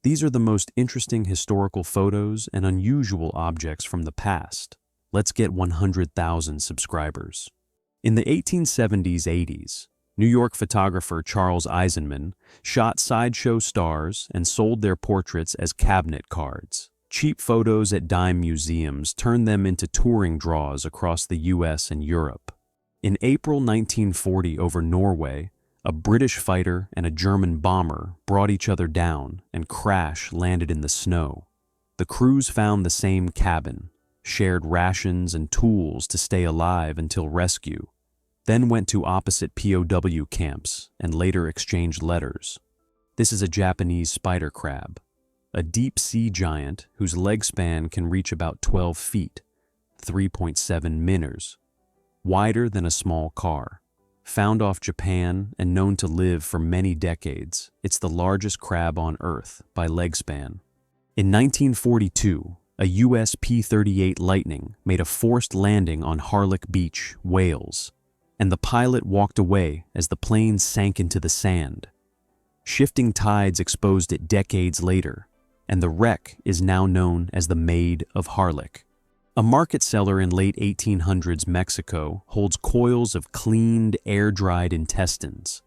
These are the most interesting historical photos and unusual objects from the past. Let's get 100,000 subscribers. In the 1870s-80s, New York photographer Charles Eisenman shot sideshow stars and sold their portraits as cabinet cards. Cheap photos at dime museums turned them into touring draws across the US and Europe. In April 1940 over Norway, a British fighter and a German bomber brought each other down and crash-landed in the snow. The crews found the same cabin, shared rations and tools to stay alive until rescue, then went to opposite POW camps and later exchanged letters. This is a Japanese spider crab, a deep-sea giant whose leg span can reach about 12 feet, 3.7 meters, wider than a small car. Found off Japan and known to live for many decades, it's the largest crab on Earth by leg span. In 1942, a US P-38 Lightning made a forced landing on Harlech Beach, Wales, and the pilot walked away as the plane sank into the sand. Shifting tides exposed it decades later, and the wreck is now known as the Maid of Harlech. A market cellar in late 1800s Mexico holds coils of cleaned, air-dried intestines,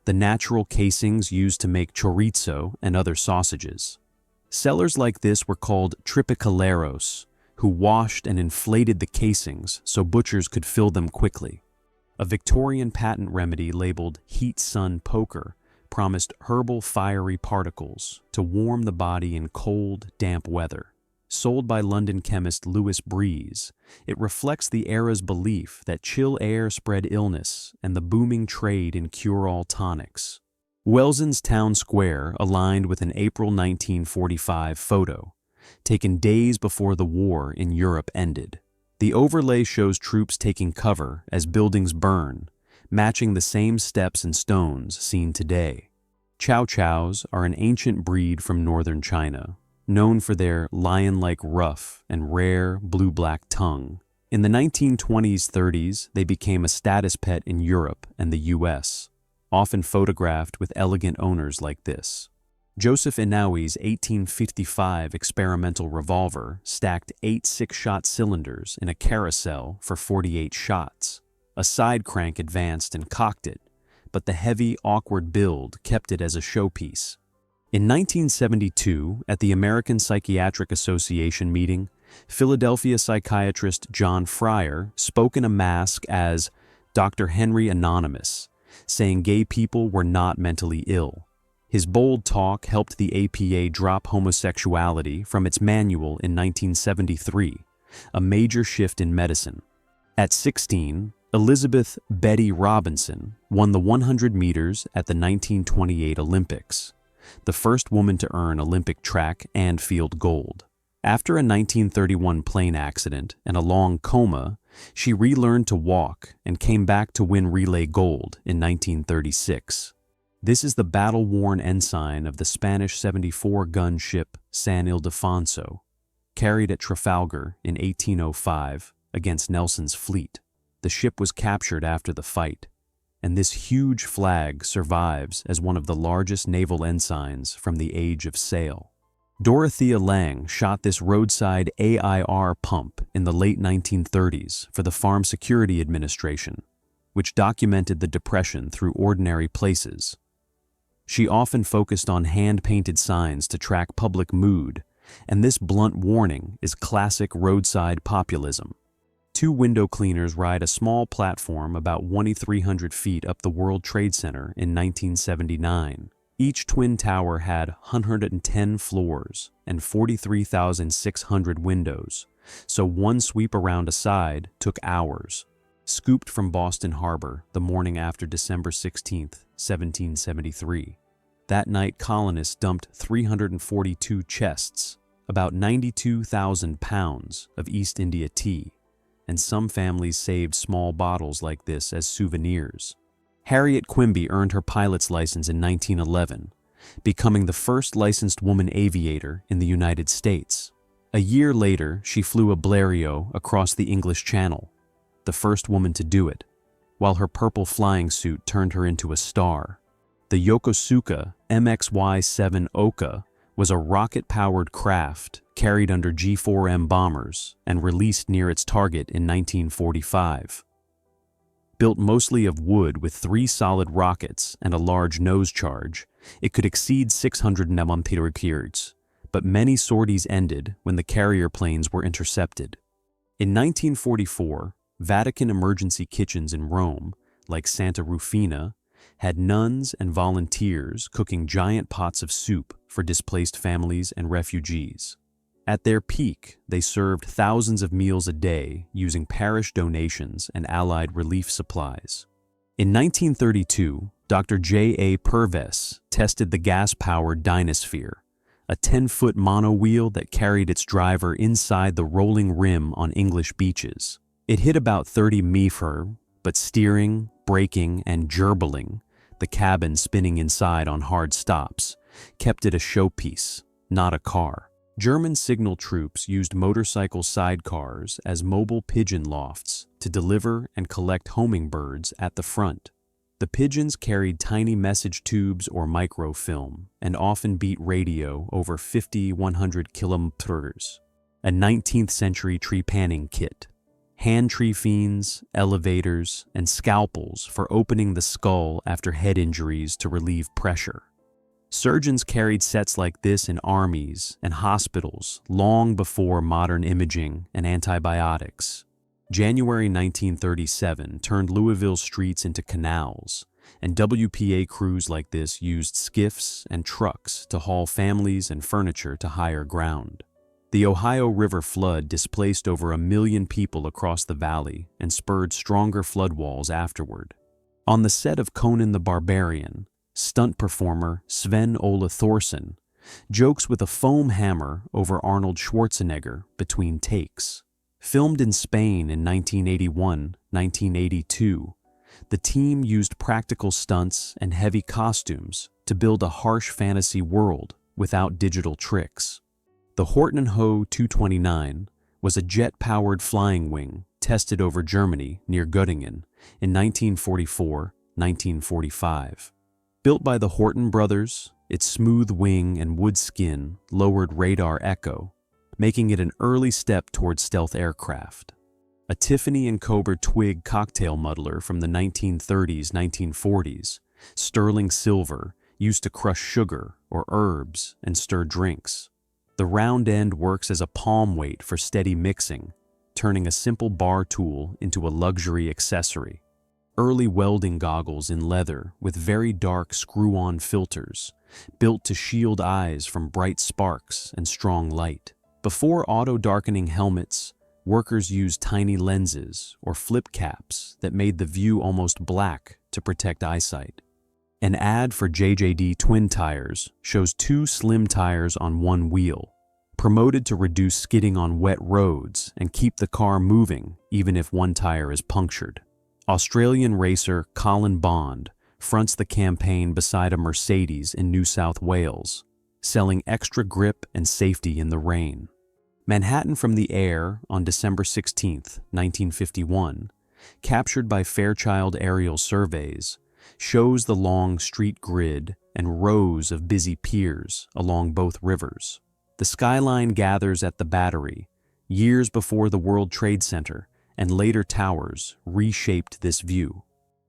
the natural casings used to make chorizo and other sausages. Cellars like this were called tripicaleros, who washed and inflated the casings so butchers could fill them quickly. A Victorian patent remedy labeled Heat Sun Poker promised herbal fiery particles to warm the body in cold, damp weather. Sold by London chemist Louis Breeze, it reflects the era's belief that chill air spread illness and the booming trade in cure-all tonics. Wellson's town square aligned with an April 1945 photo, taken days before the war in Europe ended. The overlay shows troops taking cover as buildings burn, matching the same steps and stones seen today. Chow chows are an ancient breed from northern China, known for their lion-like ruff and rare blue-black tongue. In the 1920s-30s, they became a status pet in Europe and the US, often photographed with elegant owners like this. Joseph Inouye's 1855 experimental revolver stacked 8 six-shot cylinders in a carousel for 48 shots. A side crank advanced and cocked it, but the heavy, awkward build kept it as a showpiece. In 1972, at the American Psychiatric Association meeting, Philadelphia psychiatrist John Fryer spoke in a mask as Dr. Henry Anonymous, saying gay people were not mentally ill. His bold talk helped the APA drop homosexuality from its manual in 1973, a major shift in medicine. At 16, Elizabeth Betty Robinson won the 100 meters at the 1928 Olympics, the first woman to earn Olympic track and field gold. After a 1931 plane accident and a long coma, she relearned to walk and came back to win relay gold in 1936. This is the battle-worn ensign of the Spanish 74-gun ship San Ildefonso, carried at Trafalgar in 1805 against Nelson's fleet. The ship was captured after the fight, and this huge flag survives as one of the largest naval ensigns from the age of sail. Dorothea Lange shot this roadside AIR pump in the late 1930s for the Farm Security Administration, which documented the Depression through ordinary places. She often focused on hand-painted signs to track public mood, and this blunt warning is classic roadside populism. 2 window cleaners ride a small platform about 2,300 feet up the World Trade Center in 1979. Each twin tower had 110 floors and 43,600 windows, so one sweep around a side took hours. Scooped from Boston Harbor the morning after December 16, 1773. That night, colonists dumped 342 chests, about 92,000 pounds of East India tea, and some families saved small bottles like this as souvenirs. Harriet Quimby earned her pilot's license in 1911, becoming the first licensed woman aviator in the United States. A year later, she flew a Blériot across the English Channel, the first woman to do it, while her purple flying suit turned her into a star. The Yokosuka MXY-7 Oka was a rocket-powered craft carried under G4M bombers and released near its target in 1945. Built mostly of wood with 3 solid rockets and a large nose charge, it could exceed 600 km/h, but many sorties ended when the carrier planes were intercepted. In 1944, Vatican emergency kitchens in Rome, like Santa Rufina, had nuns and volunteers cooking giant pots of soup for displaced families and refugees. At their peak, they served thousands of meals a day using parish donations and Allied relief supplies. In 1932, Dr. J.A. Purves tested the gas-powered Dynasphere, a 10-foot monowheel that carried its driver inside the rolling rim on English beaches. It hit about 30 mph, but steering, braking, and gerbling, the cabin spinning inside on hard stops, kept it a showpiece, not a car. German signal troops used motorcycle sidecars as mobile pigeon lofts to deliver and collect homing birds at the front. The pigeons carried tiny message tubes or microfilm and often beat radio over 50-100 kilometers. A 19th century tree panning kit. Hand tree fiends, elevators, and scalpels for opening the skull after head injuries to relieve pressure. Surgeons carried sets like this in armies and hospitals long before modern imaging and antibiotics. January 1937 turned Louisville's streets into canals, and WPA crews like this used skiffs and trucks to haul families and furniture to higher ground. The Ohio River flood displaced over 1 million people across the valley and spurred stronger flood walls afterward. On the set of Conan the Barbarian, stunt performer Sven Ola Thorsen jokes with a foam hammer over Arnold Schwarzenegger between takes. Filmed in Spain in 1981-1982, the team used practical stunts and heavy costumes to build a harsh fantasy world without digital tricks. The Horten & Ho 229 was a jet-powered flying wing tested over Germany near Göttingen in 1944-1945. Built by the Horten brothers, its smooth wing and wood skin lowered radar echo, making it an early step towards stealth aircraft. A Tiffany & Kober twig cocktail muddler from the 1930s-1940s, sterling silver used to crush sugar or herbs and stir drinks. The round end works as a palm weight for steady mixing, turning a simple bar tool into a luxury accessory. Early welding goggles in leather with very dark screw-on filters, built to shield eyes from bright sparks and strong light. Before auto-darkening helmets, workers used tiny lenses or flip caps that made the view almost black to protect eyesight. An ad for JJD twin tires shows 2 slim tires on one wheel, promoted to reduce skidding on wet roads and keep the car moving even if one tire is punctured. Australian racer Colin Bond fronts the campaign beside a Mercedes in New South Wales, selling extra grip and safety in the rain. Manhattan from the Air on December 16, 1951, captured by Fairchild aerial surveys, shows the long street grid and rows of busy piers along both rivers. The skyline gathers at the Battery, years before the World Trade Center and later towers reshaped this view.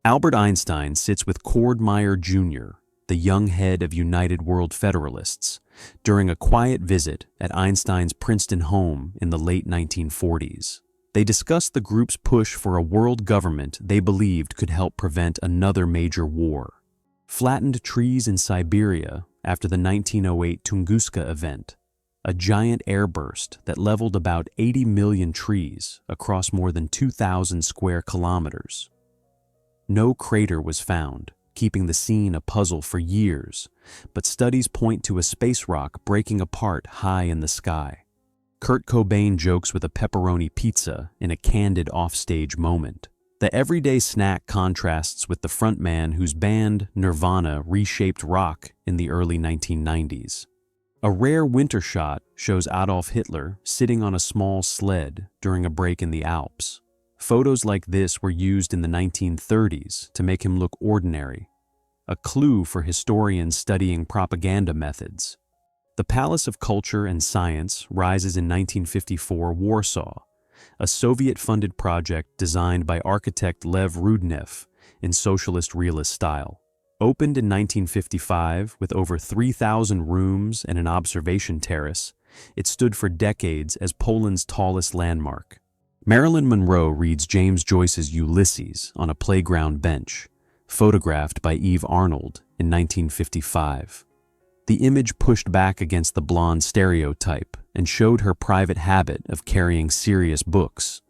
Albert Einstein sits with Cord Meyer Jr., the young head of United World Federalists, during a quiet visit at Einstein's Princeton home in the late 1940s. They discussed the group's push for a world government they believed could help prevent another major war. Flattened trees in Siberia after the 1908 Tunguska event, a giant airburst that leveled about 80 million trees across more than 2,000 square kilometers. No crater was found, keeping the scene a puzzle for years, but studies point to a space rock breaking apart high in the sky. Kurt Cobain jokes with a pepperoni pizza in a candid offstage moment. The everyday snack contrasts with the frontman whose band, Nirvana, reshaped rock in the early 1990s. A rare winter shot shows Adolf Hitler sitting on a small sled during a break in the Alps. Photos like this were used in the 1930s to make him look ordinary, a clue for historians studying propaganda methods. The Palace of Culture and Science rises in 1954 Warsaw, a Soviet-funded project designed by architect Lev Rudnev in socialist realist style. Opened in 1955 with over 3,000 rooms and an observation terrace, it stood for decades as Poland's tallest landmark. Marilyn Monroe reads James Joyce's Ulysses on a playground bench, photographed by Eve Arnold in 1955. The image pushed back against the blonde stereotype and showed her private habit of carrying serious books.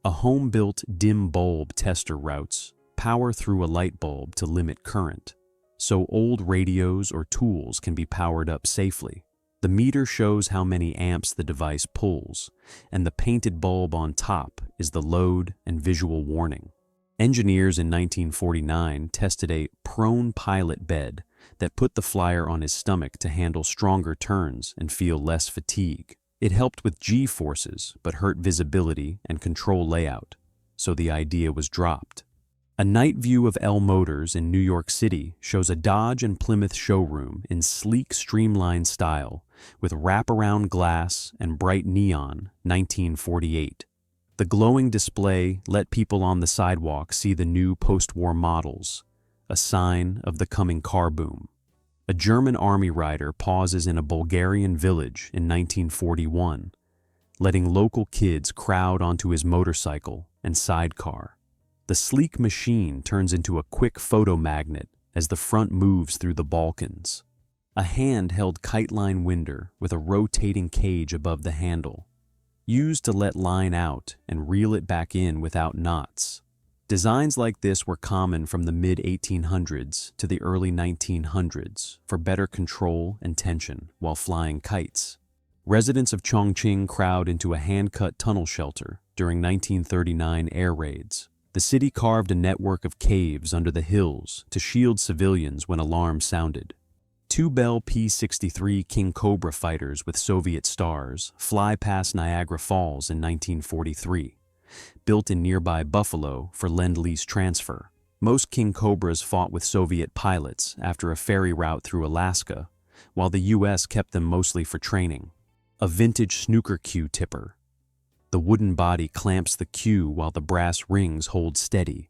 A home-built dim bulb tester routes power through a light bulb to limit current, so old radios or tools can be powered up safely. The meter shows how many amps the device pulls, and the painted bulb on top is the load and visual warning. Engineers in 1949 tested a prone pilot bed that put the flyer on his stomach to handle stronger turns and feel less fatigue. It helped with G-forces, but hurt visibility and control layout, so the idea was dropped. A night view of L Motors in New York City shows a Dodge and Plymouth showroom in sleek, streamlined style, with wraparound glass and bright neon, 1948. The glowing display let people on the sidewalk see the new post-war models, a sign of the coming car boom. A German army rider pauses in a Bulgarian village in 1941, letting local kids crowd onto his motorcycle and sidecar. The sleek machine turns into a quick photo magnet as the front moves through the Balkans. A hand-held kite-line winder with a rotating cage above the handle, used to let line out and reel it back in without knots. Designs like this were common from the mid-1800s to the early 1900s for better control and tension while flying kites. Residents of Chongqing crowd into a hand-cut tunnel shelter during 1939 air raids. The city carved a network of caves under the hills to shield civilians when alarms sounded. Two Bell P-63 King Cobra fighters with Soviet stars fly past Niagara Falls in 1943, built in nearby Buffalo for Lend-Lease transfer. Most King Cobras fought with Soviet pilots after a ferry route through Alaska, while the U.S. kept them mostly for training. A vintage snooker cue tipper. The wooden body clamps the cue while the brass rings hold steady,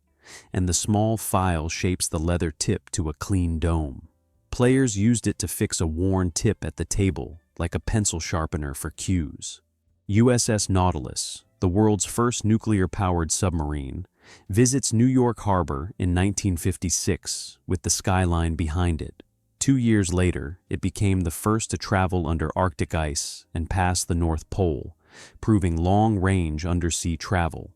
and the small file shapes the leather tip to a clean dome. Players used it to fix a worn tip at the table, like a pencil sharpener for cues. USS Nautilus, the world's first nuclear-powered submarine, visits New York Harbor in 1956 with the skyline behind it. 2 years later, it became the first to travel under Arctic ice and pass the North Pole, proving long-range undersea travel.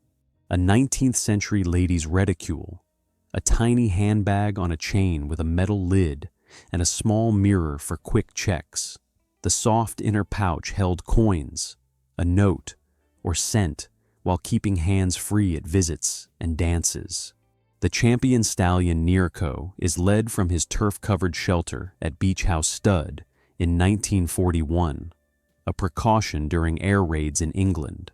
A 19th-century lady's reticule, a tiny handbag on a chain with a metal lid and a small mirror for quick checks. The soft inner pouch held coins, a note, or scent, while keeping hands free at visits and dances. The champion stallion Nearco is led from his turf-covered shelter at Beach House Stud in 1941, a precaution during air raids in England.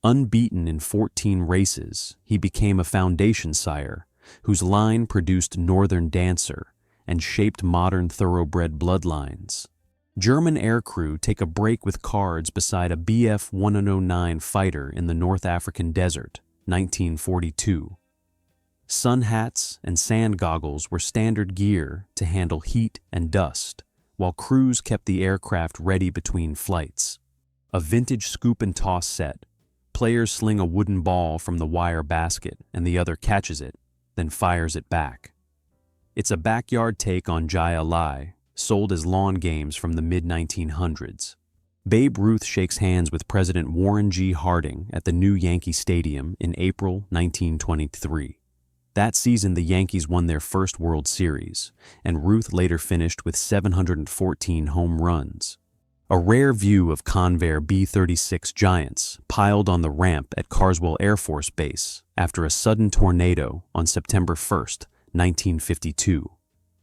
Unbeaten in 14 races, he became a foundation sire whose line produced Northern Dancer and shaped modern thoroughbred bloodlines. German aircrew take a break with cards beside a Bf 109 fighter in the North African desert, 1942. Sun hats and sand goggles were standard gear to handle heat and dust, while crews kept the aircraft ready between flights. A vintage scoop and toss set. Players sling a wooden ball from the wire basket and the other catches it, then fires it back. It's a backyard take on Jai Alai, sold as lawn games from the mid-1900s. Babe Ruth shakes hands with President Warren G. Harding at the new Yankee Stadium in April 1923. That season, the Yankees won their first World Series, and Ruth later finished with 714 home runs. A rare view of Convair B-36 Giants piled on the ramp at Carswell Air Force Base after a sudden tornado on September 1, 1952.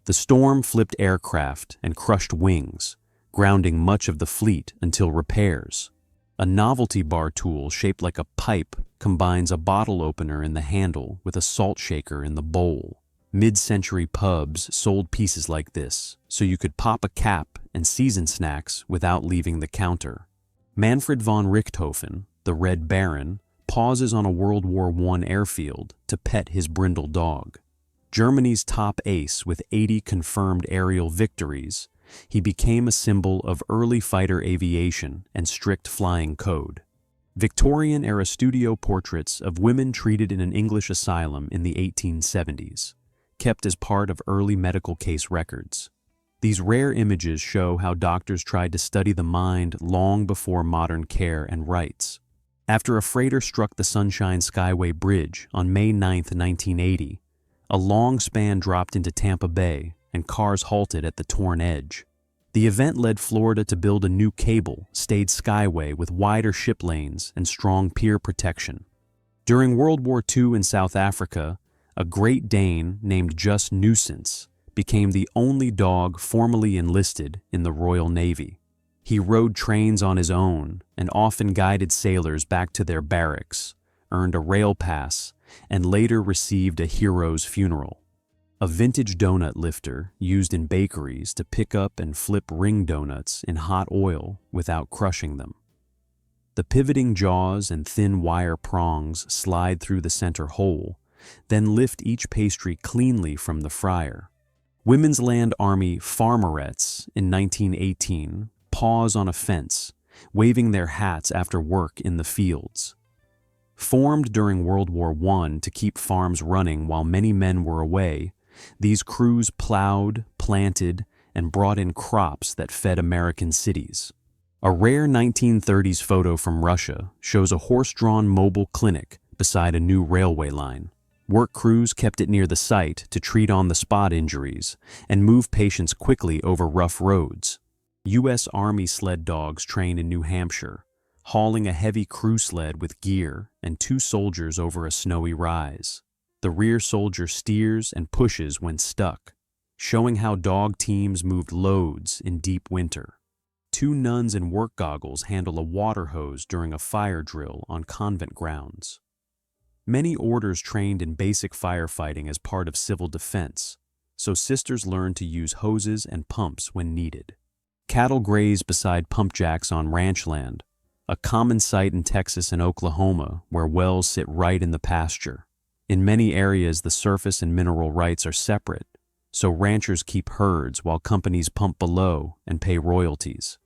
The storm flipped aircraft and crushed wings, grounding much of the fleet until repairs. A novelty bar tool shaped like a pipe combines a bottle opener in the handle with a salt shaker in the bowl. Mid-century pubs sold pieces like this, so you could pop a cap and season snacks without leaving the counter. Manfred von Richthofen, the Red Baron, pauses on a World War I airfield to pet his brindle dog. Germany's top ace with 80 confirmed aerial victories, he became a symbol of early fighter aviation and strict flying code. Victorian-era studio portraits of women treated in an English asylum in the 1870s, kept as part of early medical case records. These rare images show how doctors tried to study the mind long before modern care and rights. After a freighter struck the Sunshine Skyway Bridge on May 9, 1980, a long span dropped into Tampa Bay and cars halted at the torn edge. The event led Florida to build a new cable-stayed skyway with wider ship lanes and strong pier protection. During World War II in South Africa, a Great Dane named Just Nuisance became the only dog formally enlisted in the Royal Navy. He rode trains on his own and often guided sailors back to their barracks, earned a rail pass, and later received a hero's funeral. A vintage donut lifter used in bakeries to pick up and flip ring donuts in hot oil without crushing them. The pivoting jaws and thin wire prongs slide through the center hole, then lift each pastry cleanly from the fryer. Women's Land Army farmerettes in 1918 pause on a fence, waving their hats after work in the fields. Formed during World War I to keep farms running while many men were away, these crews plowed, planted, and brought in crops that fed American cities. A rare 1930s photo from Russia shows a horse-drawn mobile clinic beside a new railway line. Work crews kept it near the site to treat on-the-spot injuries and move patients quickly over rough roads. U.S. Army sled dogs train in New Hampshire, hauling a heavy crew sled with gear and 2 soldiers over a snowy rise. The rear soldier steers and pushes when stuck, showing how dog teams moved loads in deep winter. 2 nuns in work goggles handle a water hose during a fire drill on convent grounds. Many orders trained in basic firefighting as part of civil defense, so sisters learned to use hoses and pumps when needed. Cattle graze beside pump jacks on ranch land, a common sight in Texas and Oklahoma where wells sit right in the pasture. In many areas, the surface and mineral rights are separate, so ranchers keep herds while companies pump below and pay royalties.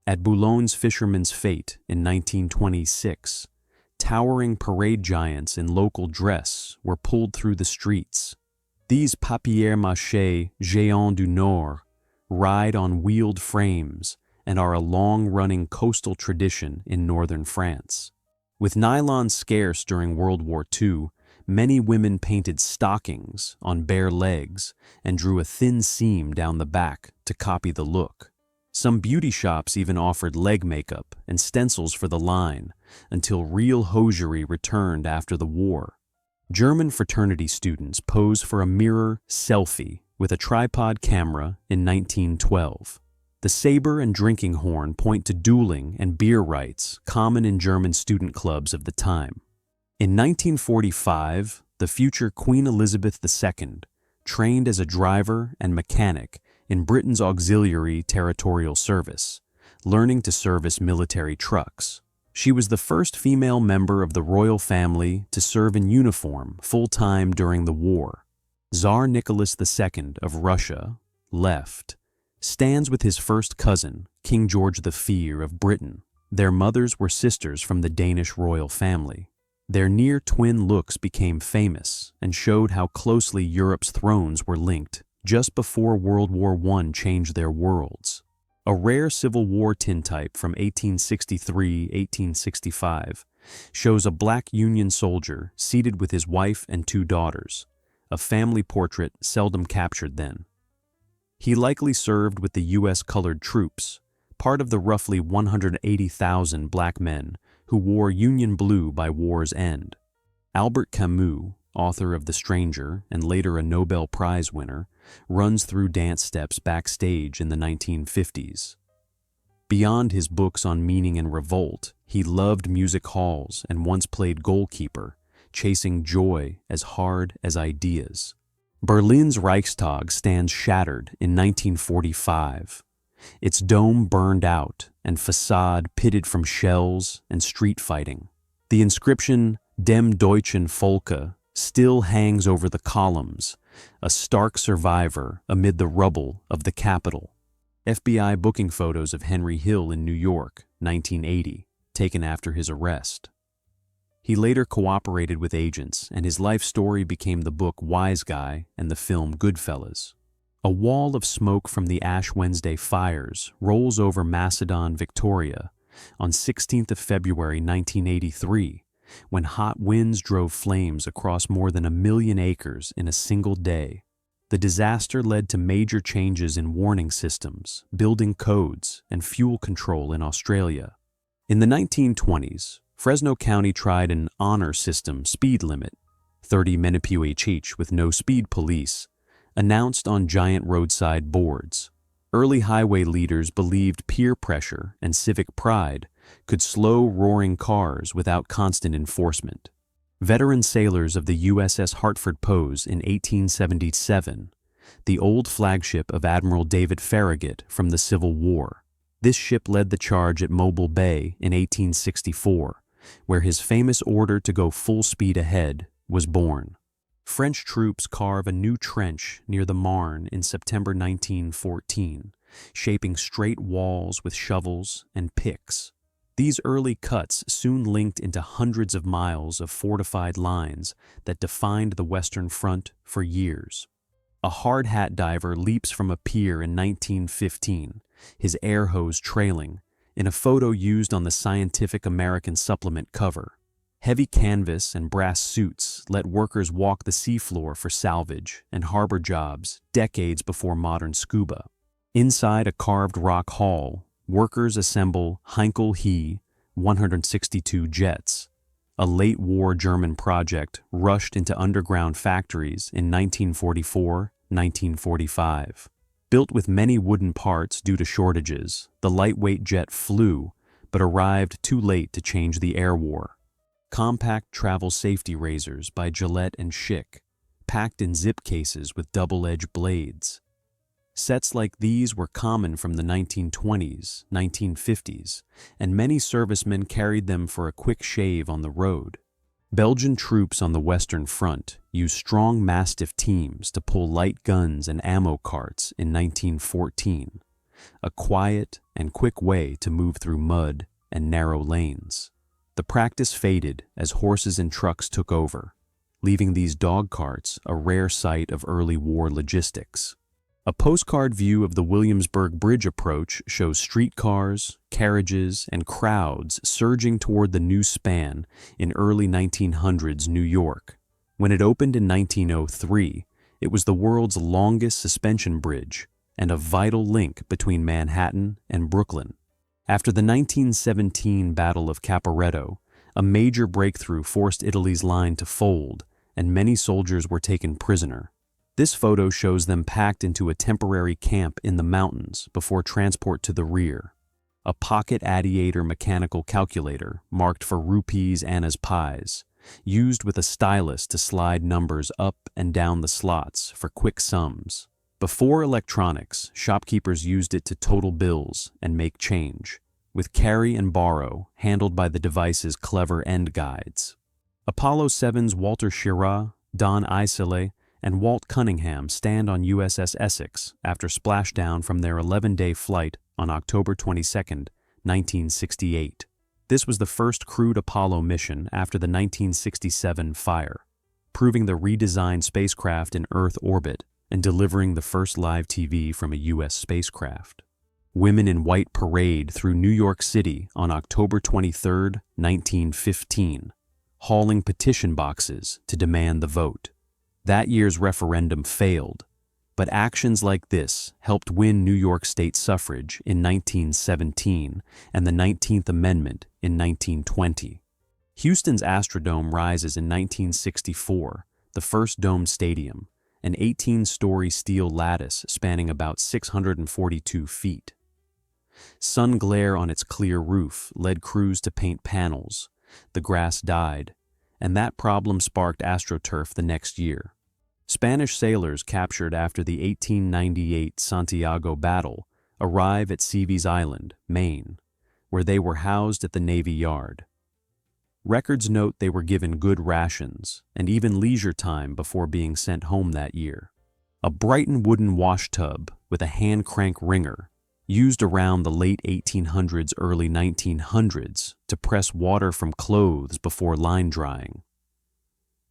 At Boulogne's Fisherman's Fete in 1926, towering parade giants in local dress were pulled through the streets. These papier-mâché géants du Nord ride on wheeled frames and are a long-running coastal tradition in northern France. With nylon scarce during World War II, many women painted stockings on bare legs and drew a thin seam down the back to copy the look. Some beauty shops even offered leg makeup and stencils for the line until real hosiery returned after the war. German fraternity students pose for a mirror selfie with a tripod camera in 1912. The saber and drinking horn point to dueling and beer rights common in German student clubs of the time. In 1945, the future Queen Elizabeth II trained as a driver and mechanic in Britain's auxiliary territorial service, learning to service military trucks. She was the first female member of the royal family to serve in uniform full-time during the war. Tsar Nicholas II of Russia, left, stands with his first cousin, King George V of Britain. Their mothers were sisters from the Danish royal family. Their near-twin looks became famous and showed how closely Europe's thrones were linked just before World War I changed their worlds. A rare Civil War tintype from 1863-1865 shows a black Union soldier seated with his wife and 2 daughters, a family portrait seldom captured then. He likely served with the U.S. colored troops, part of the roughly 180,000 black men who wore Union blue by war's end. Albert Camus, author of The Stranger and later a Nobel Prize winner, runs through dance steps backstage in the 1950s. Beyond his books on meaning and revolt, he loved music halls and once played goalkeeper, chasing joy as hard as ideas. Berlin's Reichstag stands shattered in 1945. its dome burned out and facade pitted from shells and street fighting. The inscription Dem Deutschen Volke still hangs over the columns, a stark survivor amid the rubble of the Capitol. FBI booking photos of Henry Hill in New York, 1980, taken after his arrest. He later cooperated with agents, and his life story became the book Wise Guy and the film Goodfellas. A wall of smoke from the Ash Wednesday fires rolls over Macedon, Victoria, on 16th of February 1983, when hot winds drove flames across more than 1 million acres in a single day. The disaster led to major changes in warning systems, building codes, and fuel control in Australia. In the 1920s, Fresno County tried an honor system speed limit, 30 mph with no speed police, announced on giant roadside boards. Early highway leaders believed peer pressure and civic pride could slow roaring cars without constant enforcement. Veteran sailors of the USS Hartford Pose in 1877, the old flagship of Admiral David Farragut from the Civil War. This ship led the charge at Mobile Bay in 1864, where his famous order to go full speed ahead was born. French troops carve a new trench near the Marne in September 1914, shaping straight walls with shovels and picks. These early cuts soon linked into hundreds of miles of fortified lines that defined the Western Front for years. A hard hat diver leaps from a pier in 1915, his air hose trailing, in a photo used on the Scientific American supplement cover. Heavy canvas and brass suits let workers walk the seafloor for salvage and harbor jobs decades before modern scuba. Inside a carved rock hall, workers assemble Heinkel He 162 jets, a late-war German project rushed into underground factories in 1944-1945. Built with many wooden parts due to shortages, the lightweight jet flew, but arrived too late to change the air war. Compact travel safety razors by Gillette and Schick, packed in zip cases with double-edged blades. Sets like these were common from the 1920s, 1950s, and many servicemen carried them for a quick shave on the road. Belgian troops on the Western Front used strong Mastiff teams to pull light guns and ammo carts in 1914, a quiet and quick way to move through mud and narrow lanes. The practice faded as horses and trucks took over, leaving these dog carts a rare sight of early war logistics. A postcard view of the Williamsburg Bridge approach shows streetcars, carriages, and crowds surging toward the new span in early 1900s New York. When it opened in 1903, it was the world's longest suspension bridge and a vital link between Manhattan and Brooklyn. After the 1917 Battle of Caporetto, a major breakthrough forced Italy's line to fold, and many soldiers were taken prisoner. This photo shows them packed into a temporary camp in the mountains before transport to the rear. A pocket Adiator mechanical calculator, marked for rupees Anna's pies, used with a stylus to slide numbers up and down the slots for quick sums. Before electronics, shopkeepers used it to total bills and make change, with carry and borrow handled by the device's clever end guides. Apollo 7's Walter Schirra, Don Isolé, and Walt Cunningham stand on USS Essex after splashdown from their 11-day flight on October 22, 1968. This was the first crewed Apollo mission after the 1967 fire, proving the redesigned spacecraft in Earth orbit and delivering the first live TV from a U.S. spacecraft. Women in white parade through New York City on October 23, 1915, hauling petition boxes to demand the vote. That year's referendum failed, but actions like this helped win New York state suffrage in 1917 and the 19th Amendment in 1920. Houston's Astrodome rises in 1964, the first domed stadium, an 18-story steel lattice spanning about 642 feet. Sun glare on its clear roof led crews to paint panels. The grass died, and that problem sparked AstroTurf the next year. Spanish sailors captured after the 1898 Santiago battle arrive at Seavies Island, Maine, where they were housed at the Navy Yard. Records note they were given good rations and even leisure time before being sent home that year. A Brighton wooden wash tub with a hand-crank wringer, used around the late 1800s, early 1900s to press water from clothes before line drying.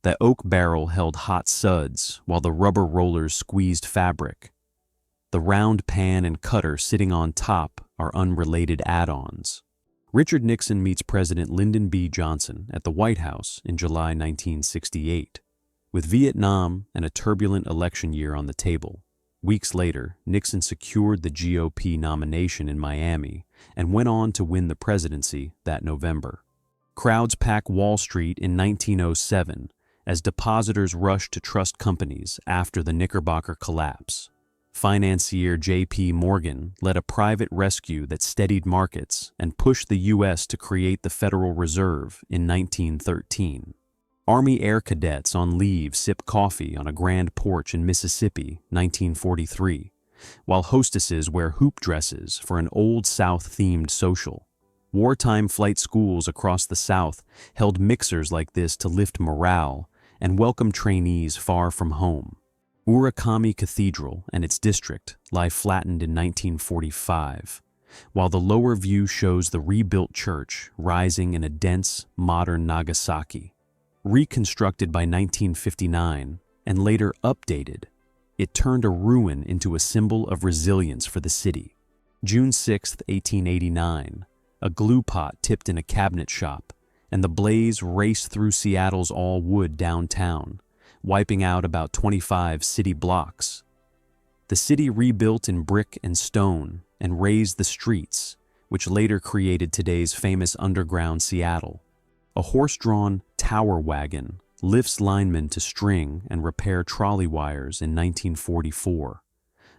The oak barrel held hot suds while the rubber rollers squeezed fabric. The round pan and cutter sitting on top are unrelated add-ons. Richard Nixon meets President Lyndon B. Johnson at the White House in July 1968, with Vietnam and a turbulent election year on the table. Weeks later, Nixon secured the GOP nomination in Miami and went on to win the presidency that November. Crowds pack Wall Street in 1907 as depositors rush to trust companies after the Knickerbocker collapse. Financier J.P. Morgan led a private rescue that steadied markets and pushed the U.S. to create the Federal Reserve in 1913. Army Air Cadets on leave sip coffee on a grand porch in Mississippi, 1943, while hostesses wear hoop dresses for an Old South-themed social. Wartime flight schools across the South held mixers like this to lift morale and welcome trainees far from home. Urakami Cathedral and its district lie flattened in 1945, while the lower view shows the rebuilt church rising in a dense, modern Nagasaki. Reconstructed by 1959 and later updated, it turned a ruin into a symbol of resilience for the city. June 6, 1889, a glue pot tipped in a cabinet shop, and the blaze raced through Seattle's all-wood downtown, wiping out about 25 city blocks. The city rebuilt in brick and stone and raised the streets, which later created today's famous underground Seattle. A horse-drawn tower wagon lifts linemen to string and repair trolley wires in 1944,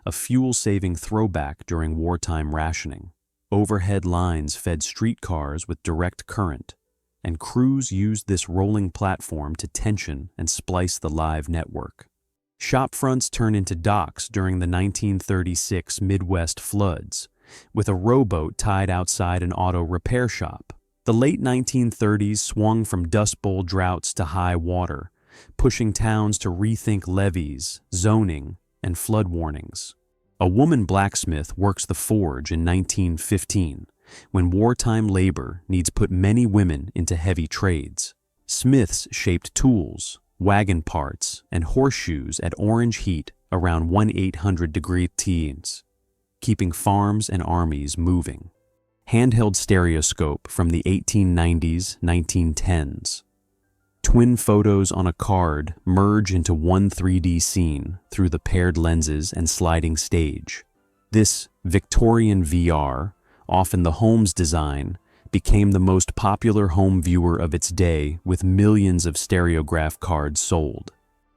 a fuel-saving throwback during wartime rationing. Overhead lines fed streetcars with direct current, and crews used this rolling platform to tension and splice the live network. Shop fronts turn into docks during the 1936 Midwest floods, with a rowboat tied outside an auto repair shop. The late 1930s swung from Dust Bowl droughts to high water, pushing towns to rethink levees, zoning, and flood warnings. A woman blacksmith works the forge in 1915, when wartime labor needs put many women into heavy trades. Smiths shaped tools, wagon parts, and horseshoes at orange heat around 1-800-degree teens, keeping farms and armies moving. Handheld stereoscope from the 1890s, 1910s. Twin photos on a card merge into one 3D scene through the paired lenses and sliding stage. This Victorian VR, often the home's design, became the most popular home viewer of its day, with millions of stereograph cards sold.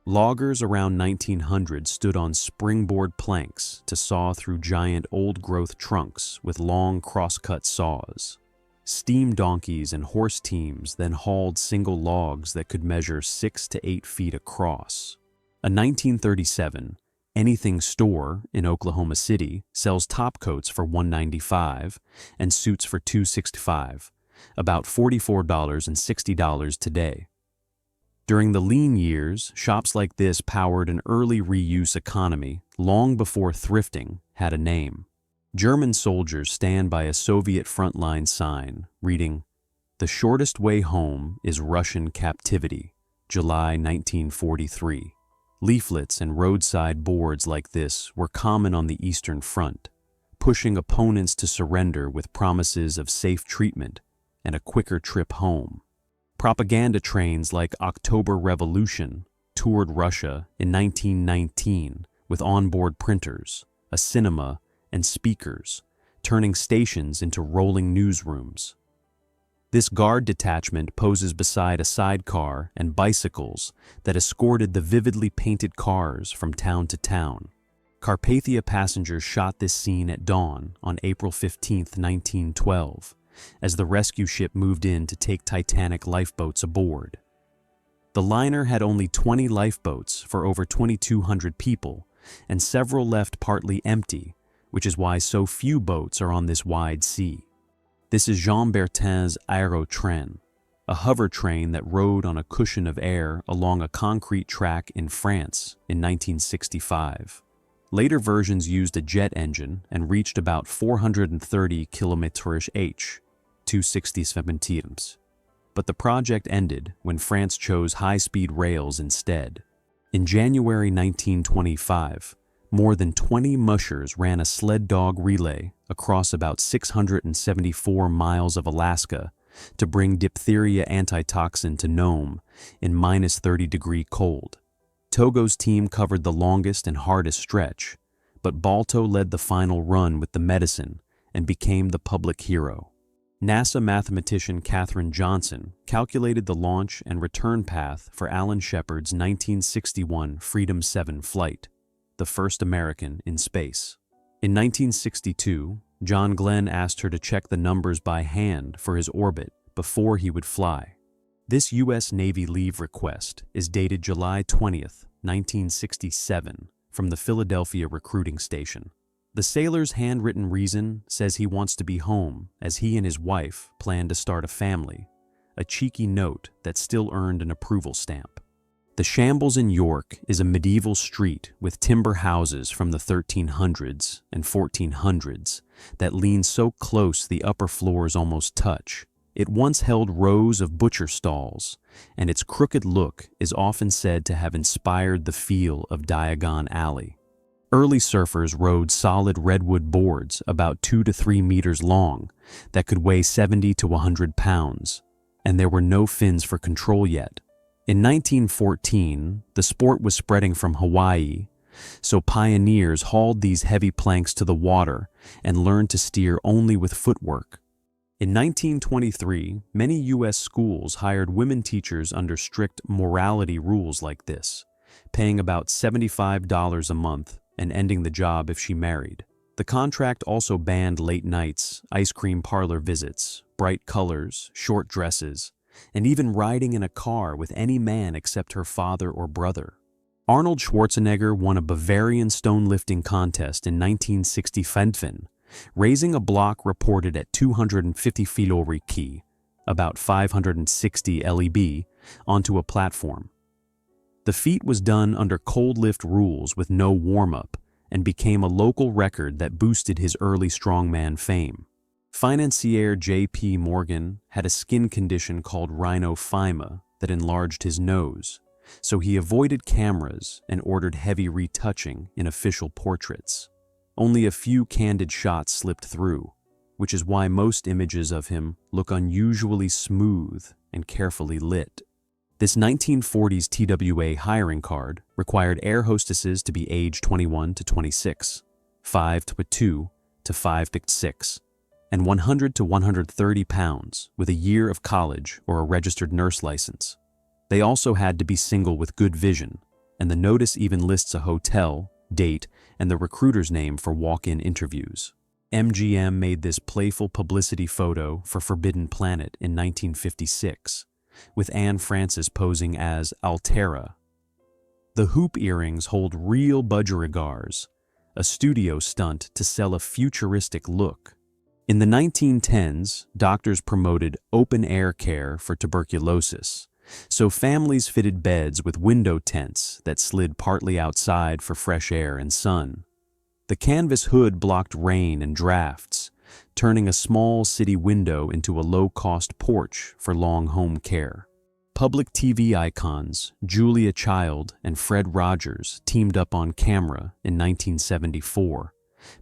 Loggers around 1900 stood on springboard planks to saw through giant old-growth trunks with long cross-cut saws. Steam donkeys and horse teams then hauled single logs that could measure 6 to 8 feet across. A 1937 Anything store in Oklahoma City sells top coats for $195 and suits for $265, about $44 and $60 today. During the lean years, shops like this powered an early reuse economy long before thrifting had a name. German soldiers stand by a Soviet frontline sign reading, "The shortest way home is Russian captivity, July 1943. Leaflets and roadside boards like this were common on the Eastern Front, pushing opponents to surrender with promises of safe treatment and a quicker trip home. Propaganda trains like October Revolution toured Russia in 1919 with onboard printers, a cinema, and speakers, turning stations into rolling newsrooms. This guard detachment poses beside a sidecar and bicycles that escorted the vividly painted cars from town to town. Carpathia passengers shot this scene at dawn on April 15, 1912, as the rescue ship moved in to take Titanic lifeboats aboard. The liner had only 20 lifeboats for over 2,200 people, and several left partly empty, which is why so few boats are on this wide sea. This is Jean Bertin's Aérotren, a hover train that rode on a cushion of air along a concrete track in France in 1965. Later versions used a jet engine and reached about 430 km/h, 267 tms. But the project ended when France chose high-speed rails instead. In January 1925, more than 20 mushers ran a sled dog relay across about 674 miles of Alaska to bring diphtheria antitoxin to Nome in minus 30-degree cold. Togo's team covered the longest and hardest stretch, but Balto led the final run with the medicine and became the public hero. NASA mathematician Katherine Johnson calculated the launch and return path for Alan Shepard's 1961 Freedom 7 flight, the first American in space. In 1962, John Glenn asked her to check the numbers by hand for his orbit before he would fly. This U.S. Navy leave request is dated July 20th, 1967, from the Philadelphia recruiting station. The sailor's handwritten reason says he wants to be home as he and his wife plan to start a family, a cheeky note that still earned an approval stamp. The Shambles in York is a medieval street with timber houses from the 1300s and 1400s that lean so close the upper floors almost touch. It once held rows of butcher stalls, and its crooked look is often said to have inspired the feel of Diagon Alley. Early surfers rode solid redwood boards about 2 to 3 meters long that could weigh 70 to 100 pounds, and there were no fins for control yet. In 1914, the sport was spreading from Hawaii, so pioneers hauled these heavy planks to the water and learned to steer only with footwork. In 1923, many U.S. schools hired women teachers under strict morality rules like this, paying about $75 a month and ending the job if she married. The contract also banned late nights, ice cream parlor visits, bright colors, short dresses, and even riding in a car with any man except her father or brother. Arnold Schwarzenegger won a Bavarian stonelifting contest in 1965, raising a block reported at 250 kg, about 560 lb, onto a platform. The feat was done under cold lift rules with no warm-up and became a local record that boosted his early strongman fame. Financier J.P. Morgan had a skin condition called rhinophyma that enlarged his nose, so he avoided cameras and ordered heavy retouching in official portraits. Only a few candid shots slipped through, which is why most images of him look unusually smooth and carefully lit. This 1940s TWA hiring card required air hostesses to be age 21 to 26, 5'2" to 5'6", and 100 to 130 pounds with a year of college or a registered nurse license. They also had to be single with good vision, and the notice even lists a hotel, date, and the recruiter's name for walk-in interviews. MGM made this playful publicity photo for Forbidden Planet in 1956, with Anne Francis posing as Altera. The hoop earrings hold real budgerigars, a studio stunt to sell a futuristic look. In the 1910s, doctors promoted open-air care for tuberculosis, so families fitted beds with window tents that slid partly outside for fresh air and sun. The canvas hood blocked rain and drafts, turning a small city window into a low-cost porch for long home care. Public TV icons Julia Child and Fred Rogers teamed up on camera in 1974,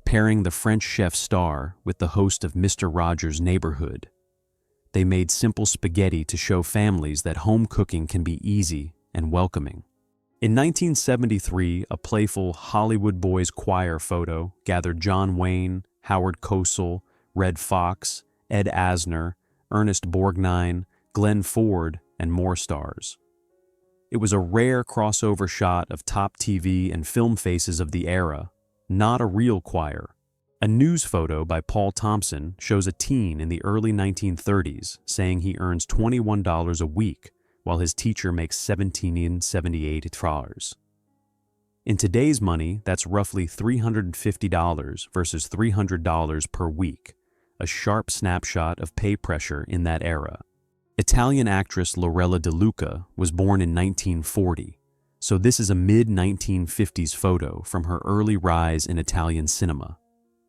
pairing the French chef star with the host of Mr. Rogers' Neighborhood. They made simple spaghetti to show families that home cooking can be easy and welcoming. In 1973, a playful Hollywood Boys Choir photo gathered John Wayne, Howard Cosell, Red Fox, Ed Asner, Ernest Borgnine, Glenn Ford, and more stars. It was a rare crossover shot of top TV and film faces of the era, not a real choir. A news photo by Paul Thompson shows a teen in the early 1930s saying he earns $21 a week while his teacher makes $17.78. In today's money, that's roughly $350 versus $300 per week, a sharp snapshot of pay pressure in that era. Italian actress Lorella De Luca was born in 1940, so this is a mid-1950s photo from her early rise in Italian cinema.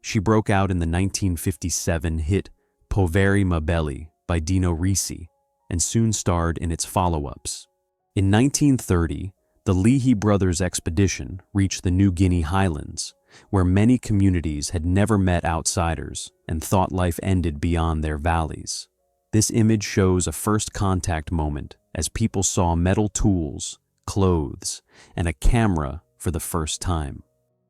She broke out in the 1957 hit Poveri ma Belli by Dino Risi and soon starred in its follow-ups. In 1930, the Leahy brothers' expedition reached the New Guinea highlands, where many communities had never met outsiders and thought life ended beyond their valleys. This image shows a first contact moment as people saw metal tools, clothes, and a camera for the first time.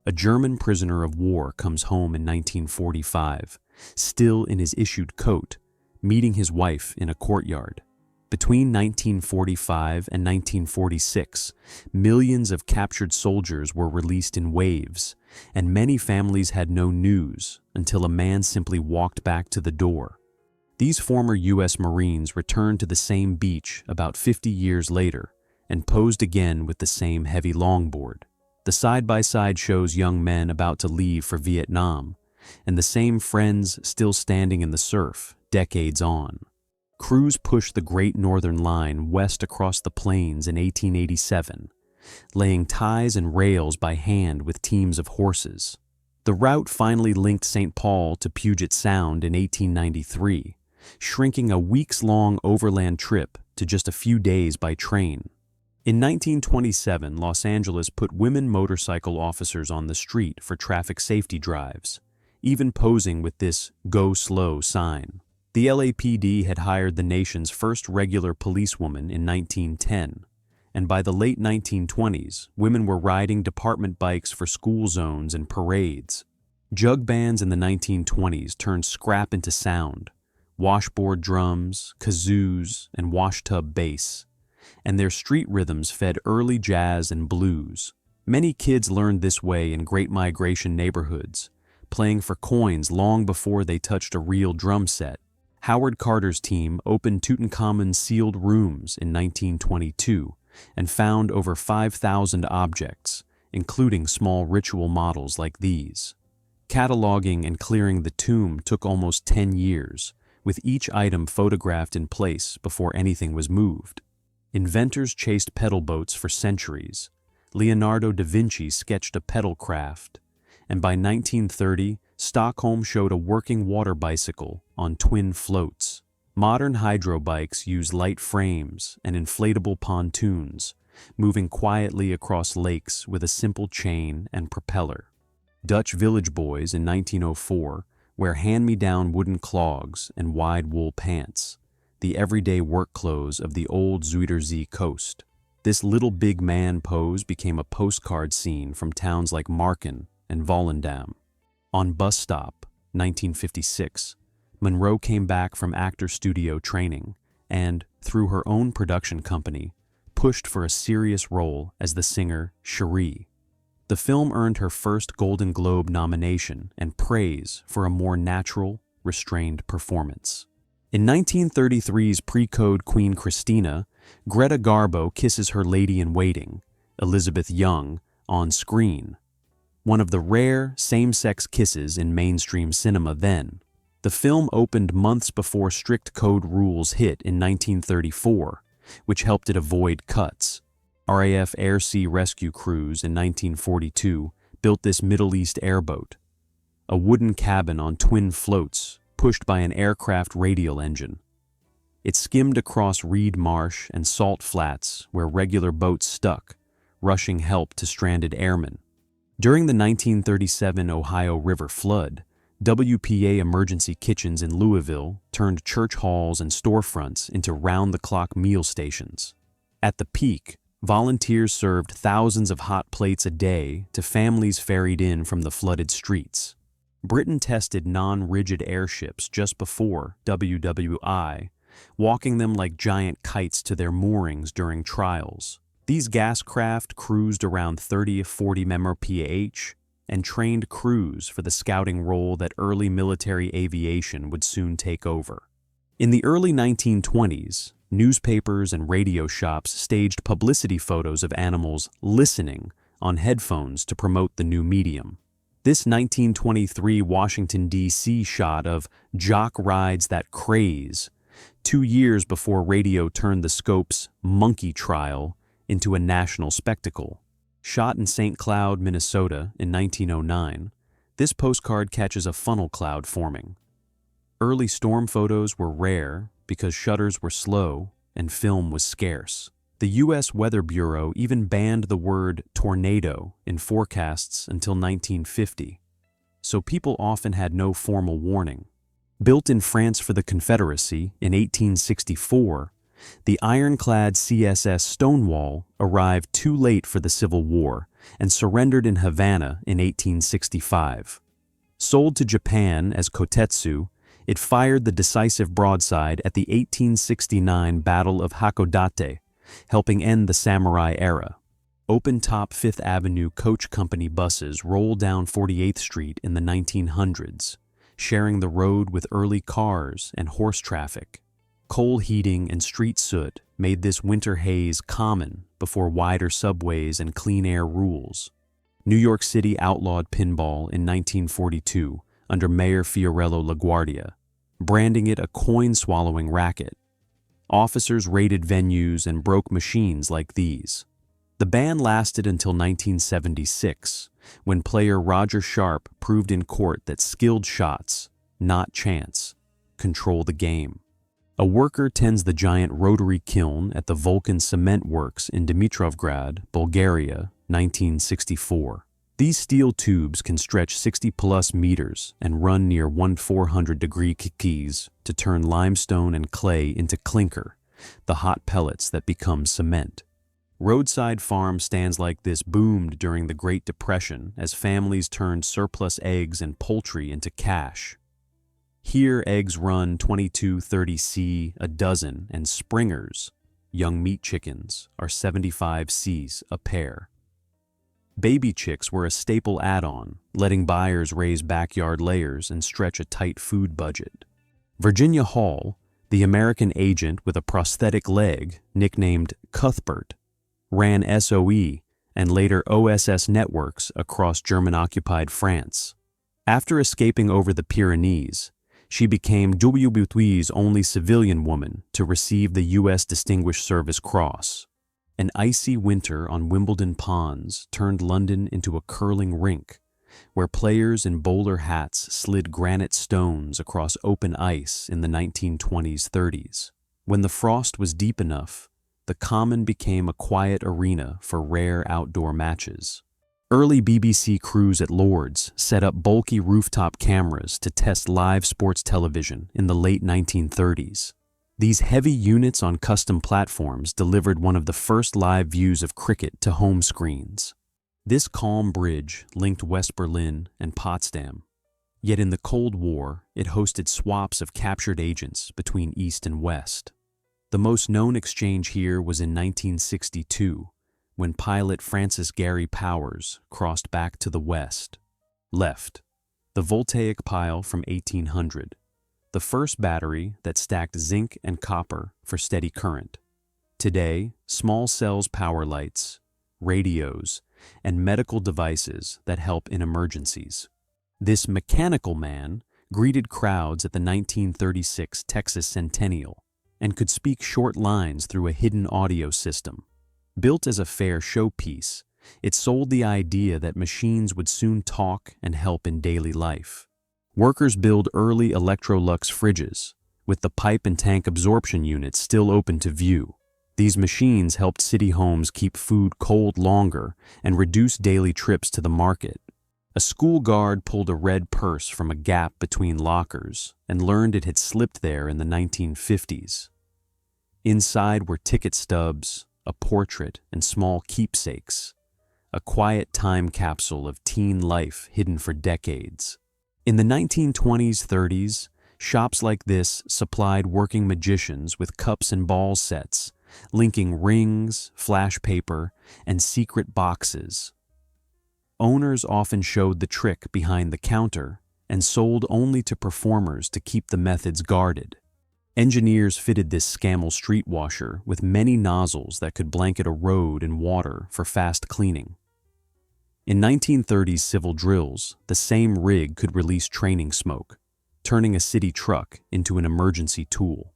A German prisoner of war comes home in 1945, still in his issued coat, meeting his wife in a courtyard. Between 1945 and 1946, millions of captured soldiers were released in waves, and many families had no news until a man simply walked back to the door. These former U.S. Marines returned to the same beach about 50 years later and posed again with the same heavy longboard. The side-by-side shows young men about to leave for Vietnam, and the same friends still standing in the surf decades on. Crews pushed the Great Northern Line west across the plains in 1887, laying ties and rails by hand with teams of horses. The route finally linked St. Paul to Puget Sound in 1893, shrinking a weeks-long overland trip to just a few days by train. In 1927, Los Angeles put women motorcycle officers on the street for traffic safety drives, even posing with this "Go Slow" sign. The LAPD had hired the nation's first regular policewoman in 1910, and by the late 1920s, women were riding department bikes for school zones and parades. Jug bands in the 1920s turned scrap into sound, washboard drums, kazoos, and washtub bass, and their street rhythms fed early jazz and blues. Many kids learned this way in Great Migration neighborhoods, playing for coins long before they touched a real drum set. Howard Carter's team opened Tutankhamun's sealed rooms in 1922 and found over 5,000 objects, including small ritual models like these. Cataloging and clearing the tomb took almost 10 years, with each item photographed in place before anything was moved. Inventors chased pedal boats for centuries. Leonardo da Vinci sketched a pedal craft, and by 1930, Stockholm showed a working water bicycle on twin floats. Modern hydro bikes use light frames and inflatable pontoons, moving quietly across lakes with a simple chain and propeller. Dutch village boys in 1904 wear hand-me-down wooden clogs and wide wool pants, the everyday work clothes of the old Zuiderzee coast. This little big man pose became a postcard scene from towns like Marken and Volendam. On Bus Stop, 1956, Monroe came back from actor studio training and, through her own production company, pushed for a serious role as the singer Cherie. The film earned her first Golden Globe nomination and praise for a more natural, restrained performance. In 1933's pre-code Queen Christina, Greta Garbo kisses her lady-in-waiting, Elizabeth Young, on screen. One of the rare same-sex kisses in mainstream cinema then. The film opened months before strict code rules hit in 1934, which helped it avoid cuts. RAF Air Sea Rescue Crews in 1942 built this Middle East airboat, a wooden cabin on twin floats pushed by an aircraft radial engine. It skimmed across reed marsh and salt flats where regular boats stuck, rushing help to stranded airmen. During the 1937 Ohio River flood, WPA emergency kitchens in Louisville turned church halls and storefronts into round-the-clock meal stations. At the peak, volunteers served thousands of hot plates a day to families ferried in from the flooded streets. Britain tested non-rigid airships just before WWI, walking them like giant kites to their moorings during trials. These gas craft cruised around 30-40 mph and trained crews for the scouting role that early military aviation would soon take over. In the early 1920s, newspapers and radio shops staged publicity photos of animals listening on headphones to promote the new medium. This 1923 Washington, D.C. shot of "Jock Rides That Craze," 2 years before radio turned the scope's monkey trial into a national spectacle. Shot in St. Cloud, Minnesota in 1909, this postcard catches a funnel cloud forming. Early storm photos were rare because shutters were slow and film was scarce. The U.S. Weather Bureau even banned the word tornado in forecasts until 1950, so people often had no formal warning. Built in France for the Confederacy in 1864, the ironclad CSS Stonewall arrived too late for the Civil War and surrendered in Havana in 1865. Sold to Japan as kotetsu, it fired the decisive broadside at the 1869 Battle of Hakodate, helping end the samurai era. Open-top Fifth Avenue coach company buses rolled down 48th Street in the 1900s, sharing the road with early cars and horse traffic. Coal heating and street soot made this winter haze common before wider subways and clean air rules. New York City outlawed pinball in 1942 under Mayor Fiorello LaGuardia, branding it a coin-swallowing racket. Officers raided venues and broke machines like these. The ban lasted until 1976, when player Roger Sharp proved in court that skilled shots, not chance, control the game. A worker tends the giant rotary kiln at the Vulcan Cement Works in Dimitrovgrad, Bulgaria, 1964. These steel tubes can stretch 60-plus meters and run near 1400-degree keys to turn limestone and clay into clinker, the hot pellets that become cement. Roadside farm stands like this boomed during the Great Depression as families turned surplus eggs and poultry into cash. Here eggs run 22-30 a dozen, and springers, young meat chickens, are 75 Cs a pair. Baby chicks were a staple add-on, letting buyers raise backyard layers and stretch a tight food budget. Virginia Hall, the American agent with a prosthetic leg nicknamed Cuthbert, ran SOE and later OSS networks across German-occupied France. After escaping over the Pyrenees, she became WBT's only civilian woman to receive the U.S. Distinguished Service Cross. An icy winter on Wimbledon ponds turned London into a curling rink, where players in bowler hats slid granite stones across open ice in the 1920s-30s. When the frost was deep enough, the Common became a quiet arena for rare outdoor matches. Early BBC crews at Lord's set up bulky rooftop cameras to test live sports television in the late 1930s. These heavy units on custom platforms delivered one of the first live views of cricket to home screens. This calm bridge linked West Berlin and Potsdam. Yet in the Cold War, it hosted swaps of captured agents between East and West. The most known exchange here was in 1962, when pilot Francis Gary Powers crossed back to the West. Left, the voltaic pile from 1800. The first battery that stacked zinc and copper for steady current. Today, small cells power lights, radios, and medical devices that help in emergencies. This mechanical man greeted crowds at the 1936 Texas Centennial and could speak short lines through a hidden audio system. Built as a fair showpiece, it sold the idea that machines would soon talk and help in daily life. Workers build early Electrolux fridges, with the pipe and tank absorption units still open to view. These machines helped city homes keep food cold longer and reduce daily trips to the market. A school guard pulled a red purse from a gap between lockers and learned it had slipped there in the 1950s. Inside were ticket stubs, a portrait, and small keepsakes, a quiet time capsule of teen life hidden for decades. In the 1920s-30s, shops like this supplied working magicians with cups and ball sets, linking rings, flash paper, and secret boxes. Owners often showed the trick behind the counter and sold only to performers to keep the methods guarded. Engineers fitted this Scammell street washer with many nozzles that could blanket a road in water for fast cleaning. In 1930s civil drills, the same rig could release training smoke, turning a city truck into an emergency tool.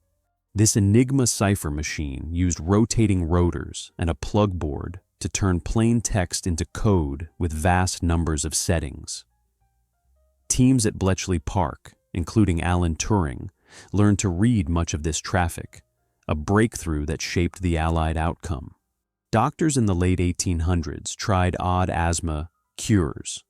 This Enigma cipher machine used rotating rotors and a plug board to turn plain text into code with vast numbers of settings. Teams at Bletchley Park, including Alan Turing, learned to read much of this traffic, a breakthrough that shaped the Allied outcome. Doctors in the late 1800s tried odd asthma cures,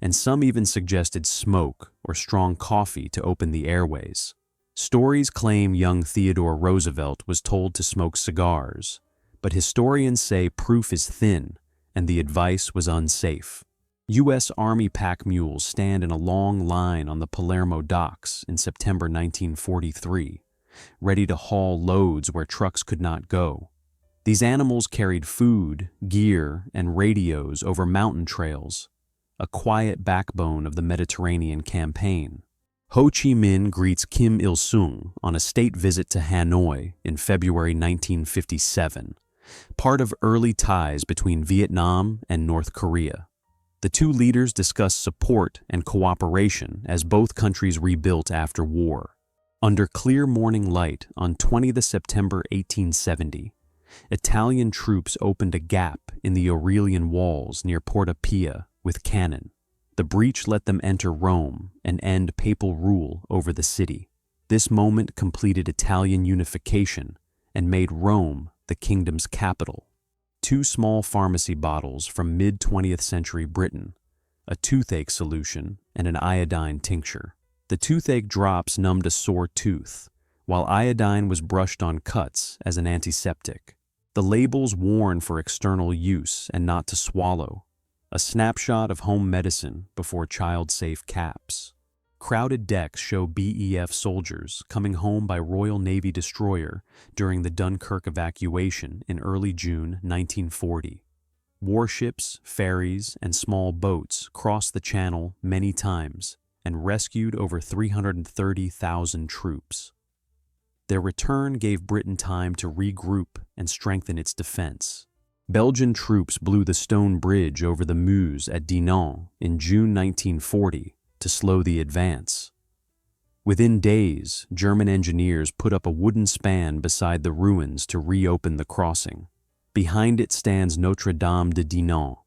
and some even suggested smoke or strong coffee to open the airways. Stories claim young Theodore Roosevelt was told to smoke cigars, but historians say proof is thin and the advice was unsafe. U.S. Army pack mules stand in a long line on the Palermo docks in September 1943, ready to haul loads where trucks could not go. These animals carried food, gear, and radios over mountain trails, a quiet backbone of the Mediterranean campaign. Ho Chi Minh greets Kim Il-sung on a state visit to Hanoi in February 1957, part of early ties between Vietnam and North Korea. The two leaders discussed support and cooperation as both countries rebuilt after war. Under clear morning light on 20 September 1870, Italian troops opened a gap in the Aurelian walls near Porta Pia with cannon. The breach let them enter Rome and end papal rule over the city. This moment completed Italian unification and made Rome the kingdom's capital. Two small pharmacy bottles from mid-20th century Britain, a toothache solution and an iodine tincture. The toothache drops numbed a sore tooth, while iodine was brushed on cuts as an antiseptic. The labels warn for external use and not to swallow, a snapshot of home medicine before child-safe caps. Crowded decks show BEF soldiers coming home by Royal Navy destroyer during the Dunkirk evacuation in early June 1940. Warships, ferries, and small boats crossed the channel many times and rescued over 330,000 troops. Their return gave Britain time to regroup and strengthen its defense. Belgian troops blew the stone bridge over the Meuse at Dinant in June 1940 to slow the advance. Within days, German engineers put up a wooden span beside the ruins to reopen the crossing. Behind it stands Notre Dame de Dinant,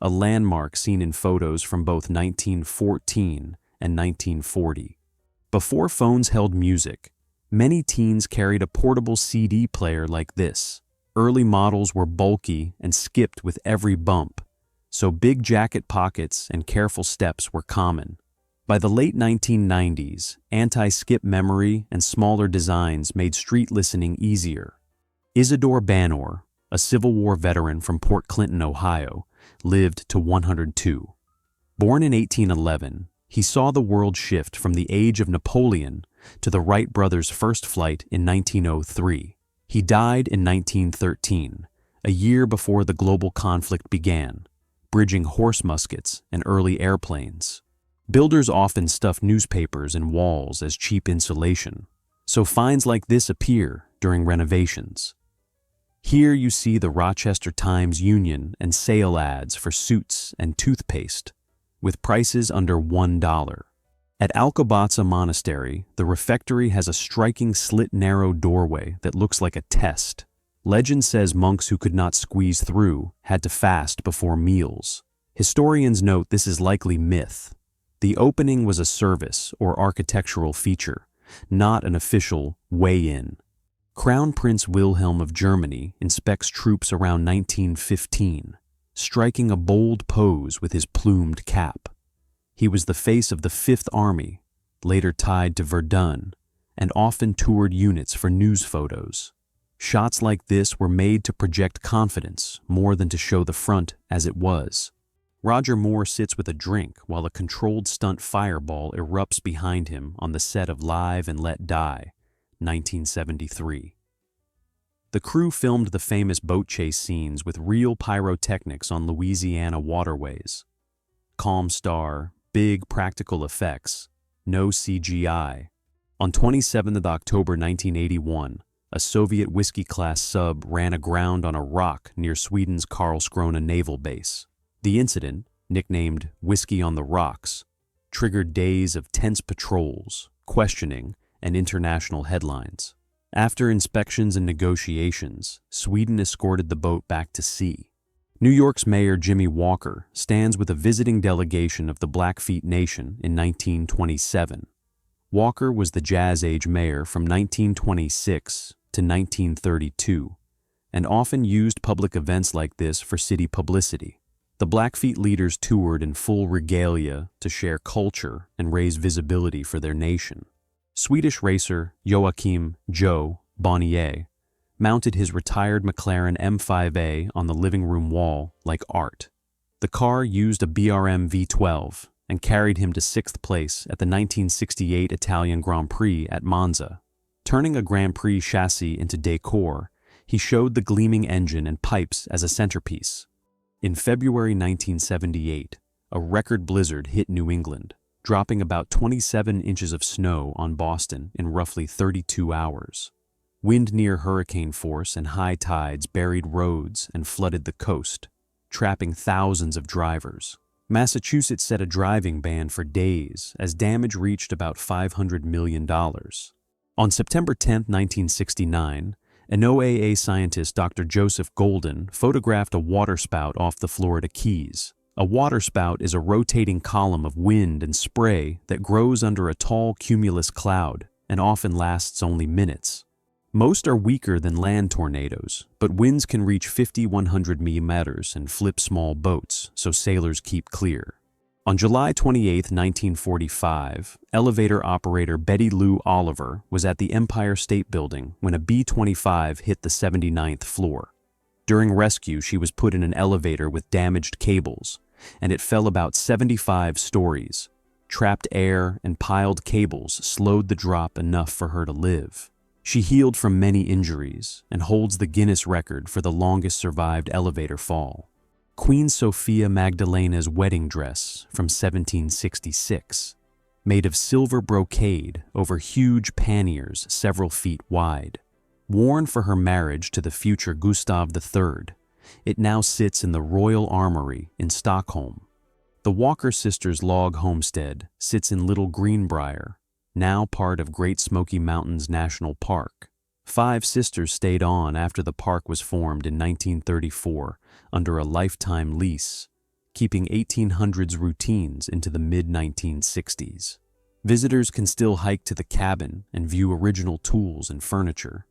a landmark seen in photos from both 1914 and 1940. Before phones held music, many teens carried a portable CD player like this. Early models were bulky and skipped with every bump, so big jacket pockets and careful steps were common. By the late 1990s, anti-skip memory and smaller designs made street listening easier. Isidore Banor, a Civil War veteran from Port Clinton, Ohio, lived to 102. Born in 1811, he saw the world shift from the age of Napoleon to the Wright brothers' first flight in 1903. He died in 1913, a year before the global conflict began, bridging horse muskets and early airplanes. Builders often stuff newspapers in walls as cheap insulation, so finds like this appear during renovations. Here you see the Rochester Times-Union and sale ads for suits and toothpaste, with prices under $1. At Alcobatza Monastery, the refectory has a striking slit-narrow doorway that looks like a test. Legend says monks who could not squeeze through had to fast before meals. Historians note this is likely myth. The opening was a service or architectural feature, not an official way-in. Crown Prince Wilhelm of Germany inspects troops around 1915, striking a bold pose with his plumed cap. He was the face of the Fifth Army, later tied to Verdun, and often toured units for news photos. Shots like this were made to project confidence more than to show the front as it was. Roger Moore sits with a drink while a controlled stunt fireball erupts behind him on the set of Live and Let Die, 1973. The crew filmed the famous boat chase scenes with real pyrotechnics on Louisiana waterways. Calm Star, big practical effects, no CGI. On 27 October 1981, a Soviet Whiskey-class sub ran aground on a rock near Sweden's Karlskrona naval base. The incident, nicknamed Whiskey on the Rocks, triggered days of tense patrols, questioning, and international headlines. After inspections and negotiations, Sweden escorted the boat back to sea. New York's Mayor Jimmy Walker stands with a visiting delegation of the Blackfeet Nation in 1927. Walker was the Jazz Age mayor from 1926 to 1932, and often used public events like this for city publicity. The Blackfeet leaders toured in full regalia to share culture and raise visibility for their nation. Swedish racer Joachim "Joe" Bonnier mounted his retired McLaren M5A on the living room wall like art. The car used a BRM V12 and carried him to 6th place at the 1968 Italian Grand Prix at Monza. Turning a Grand Prix chassis into decor, he showed the gleaming engine and pipes as a centerpiece. In February 1978, a record blizzard hit New England, dropping about 27 inches of snow on Boston in roughly 32 hours. Wind near hurricane force and high tides buried roads and flooded the coast, trapping thousands of drivers. Massachusetts set a driving ban for days as damage reached about $500 million. On September 10, 1969, an OAA scientist, Dr. Joseph Golden, photographed a waterspout off the Florida Keys. A waterspout is a rotating column of wind and spray that grows under a tall cumulus cloud and often lasts only minutes. Most are weaker than land tornadoes, but winds can reach 50-100 millimeters and flip small boats, so sailors keep clear. On July 28, 1945, elevator operator Betty Lou Oliver was at the Empire State Building when a B-25 hit the 79th floor. During rescue, she was put in an elevator with damaged cables, and it fell about 75 stories. Trapped air and piled cables slowed the drop enough for her to live. She healed from many injuries and holds the Guinness record for the longest survived elevator fall. Queen Sophia Magdalena's wedding dress from 1766, made of silver brocade over huge panniers several feet wide. Worn for her marriage to the future Gustav III, it now sits in the Royal Armoury in Stockholm. The Walker sisters' log homestead sits in Little Greenbrier, now part of Great Smoky Mountains National Park. 5 sisters stayed on after the park was formed in 1934 under a lifetime lease, keeping 1800s routines into the mid-1960s. Visitors can still hike to the cabin and view original tools and furniture.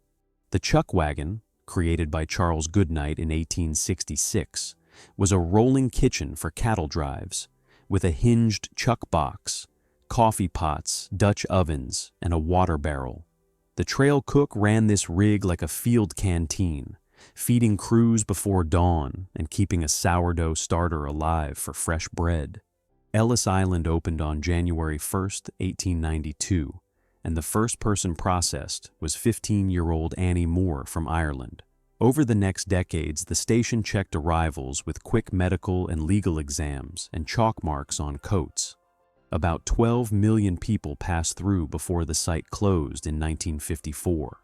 The chuck wagon, created by Charles Goodnight in 1866, was a rolling kitchen for cattle drives, with a hinged chuck box, coffee pots, Dutch ovens, and a water barrel. The trail cook ran this rig like a field canteen, feeding crews before dawn and keeping a sourdough starter alive for fresh bread. Ellis Island opened on January 1, 1892, and the first person processed was 15-year-old Annie Moore from Ireland. Over the next decades, the station checked arrivals with quick medical and legal exams and chalk marks on coats. About 12 million people passed through before the site closed in 1954.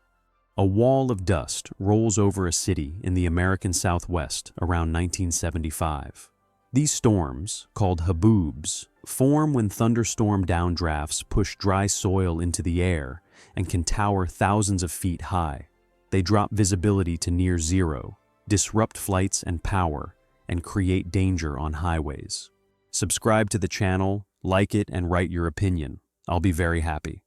A wall of dust rolls over a city in the American Southwest around 1975. These storms, called haboobs, form when thunderstorm downdrafts push dry soil into the air and can tower thousands of feet high. They drop visibility to near zero, disrupt flights and power, and create danger on highways. Subscribe to the channel, like it, and write your opinion. I'll be very happy.